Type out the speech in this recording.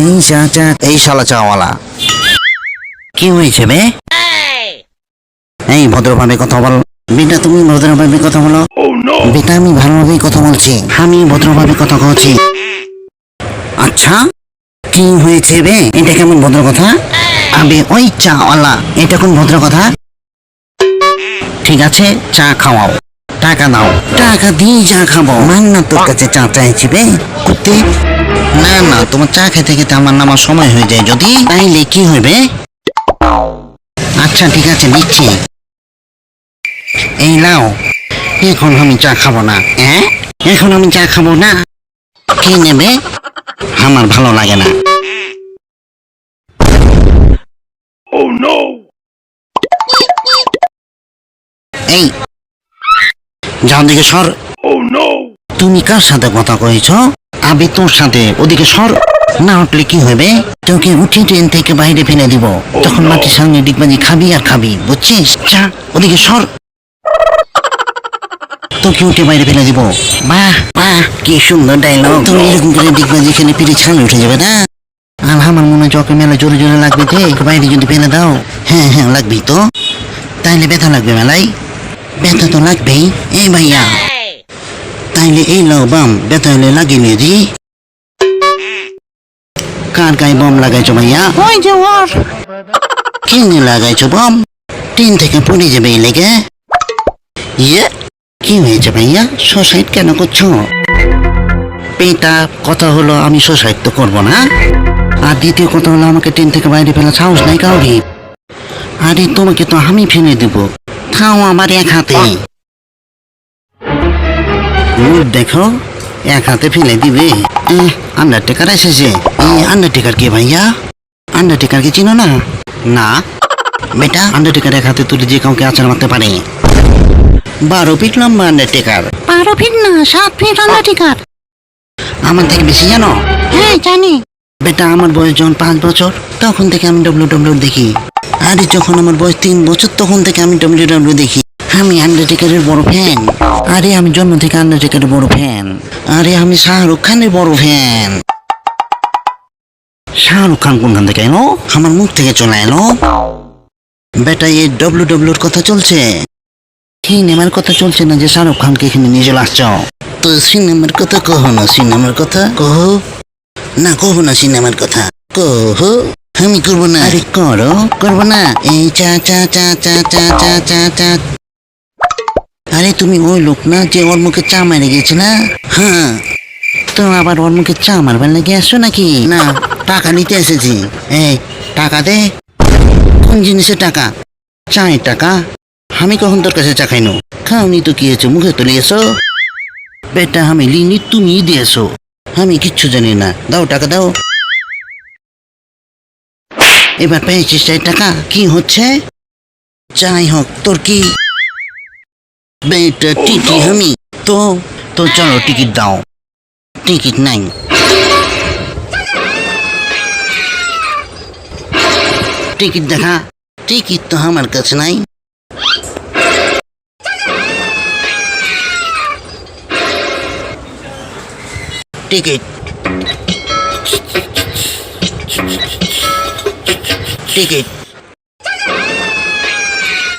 এই চা চা, এই শালা চাওয়ালা, কি হয়েছে বে? এই ভদ্রভাবে কথা বল বেটা, তুমি ভদ্রভাবে কথা বলো। বেটা আমি ভালোভাবেই কথা বলছি, আমি ভদ্রভাবে কথা বলছি। আচ্ছা কি হয়েছে বে? এটা কেমন ভদ্র কথা? আবে ওই চাওয়ালা, এটা কোন ভদ্র কথা? ঠিক আছে চা খাওয়াও, টাকা দাও, টাকা দিয়ে চা খাবো। মান না তোর কাছে চা চাইছি বে কুত্তে। না না, তোমার চা খেতে খেতে আমার নামার সময় হয়ে যায়, যদি তাইলে কি হবে? আচ্ছা ঠিক আছে দিচ্ছি, এই নাও। এখন আমি চা খাবো না। হ্যাঁ এখন আমি চা খাবো না, কে নেবে? আমার ভালো লাগে না। এই যাও দিকে সর। তুমি কার সাথে কথা কইছো? আবে তোর সাথে, ওদিকে সর। না উঠলে কি হবে? তোকে উঠে ট্রেন থেকে বাইরে ফেলে দিব, তখন মাটির সামনে ডিগবাজি খাবি আর খাবি, বুঝছিস? যা ওদিকে সর, তোকে উঠে বাইরে ফেলে দিব। বাহ বাহ, কি সুন্দর ডায়লগ। তুমি এরকম করে ডিগবাজি খেলে পিঠে ছালে উঠে যাবে না? আর আমার মনে হয় চকে মেলা জোরে জোরে লাগবে, বাইরে যদি ফেলে দাও। হ্যাঁ হ্যাঁ লাগবেই তো, তাইলে ব্যথা লাগবে মেলায়, ব্যথা তো লাগবেই। এই ভাইয়া তাইলে এই লাও বাম, ব্যথা হলে লাগিয়ে নিয়ে দি। কার গায়ে বম লাগাইছো ভাইয়া? ওই যে ওর। কি নিয়ে লাগাইছো বম? ট্রেন থেকে পড়ে যাবে এই লেগে। ইয়ে কি হয়েছে ভাইয়া, সুসাইড কেন করছো? পেটা কথা হলো আমি সুসাইড তো করবো না, আর দ্বিতীয় কথা হলো আমাকে ট্রেন থেকে বাইরে ফেলা সাহস নাই কাউরি। আরে তোমাকে তো আমি ফেলে দেব, থাও আমার এক হাতে। দেখো এক হাতে ফেলে দিবে। আন্ডারটেকার এসেছে। এই আন্ডারটেকার কে ভাইয়া? আন্ডারটেকার কে চিনো না? না বেটা, আন্ডারটেকার এক হাতে তুলে যে কাউকে আচার মারতে পারে। 12 ফিট লম্বা আন্ডারটেকার। 12 ফিট না, 7 ফিট আন্ডারটেকার। আমার থেকে বেশি জানো? হ্যাঁ জানি বেটা, আমার বয়স যখন 5 বছর তখন থেকে আমি ডব্লিউ দেখি। আরে যখন আমার বয়স 3 বছর তখন থেকে আমি ডব্লিউ দেখি। আমি আন্ডারটেকারের বড় ফ্যান। আরে আমি জন্ম থেকে আন্ডারটেকারের বড় ফ্যান। আরে আমি শাহরুখ খানের বড় ফ্যান। শাহরুখ খান কোনখান থেকে এলো? আমার মুখ থেকে চলে এলো। বেটা এই ডব্লিউর কথা চলছে, সিনেমার কথা চলছে না যে শাহরুখ খানকে এখানে নিয়ে চলে আসছ। তো সিনেমার কথা কহো না, সিনেমার কথা কহো না। কহো না সিনেমার কথা, কহো। আমি করবো না। আরে করো, করবো না। এই চা চা চা চা চা চা চা চা। আরে তুমি ওই লোক না যে ওর মুখে চা মেরে গেছে না? হ্যাঁ, তো আবার ওর মুখে চা মারবার লেগে আসছো নাকি? না, টাকা নিতে এসেছি। এই টাকা দে। কোন জিনিসের টাকা? চায়ের টাকা। আমি কখন তোর কাছে চা খাইনো? খাওনি তো কি হয়েছে, মুখে তুলে এসো। বেটা আমি লিনি, তুমি দিয়েছো, আমি কিচ্ছু জানি না। দাও টাকা দাও। এবার পেয়েছিস 4 টাকা। কি হচ্ছে? যাই হোক, তোর কি বেটা টিটি আমি তো। তো চলো টিকিট দাও। টিকিট নাই। টিকিট দেখা। টিকিট তো আমার কাছে নাই। Ticket ticket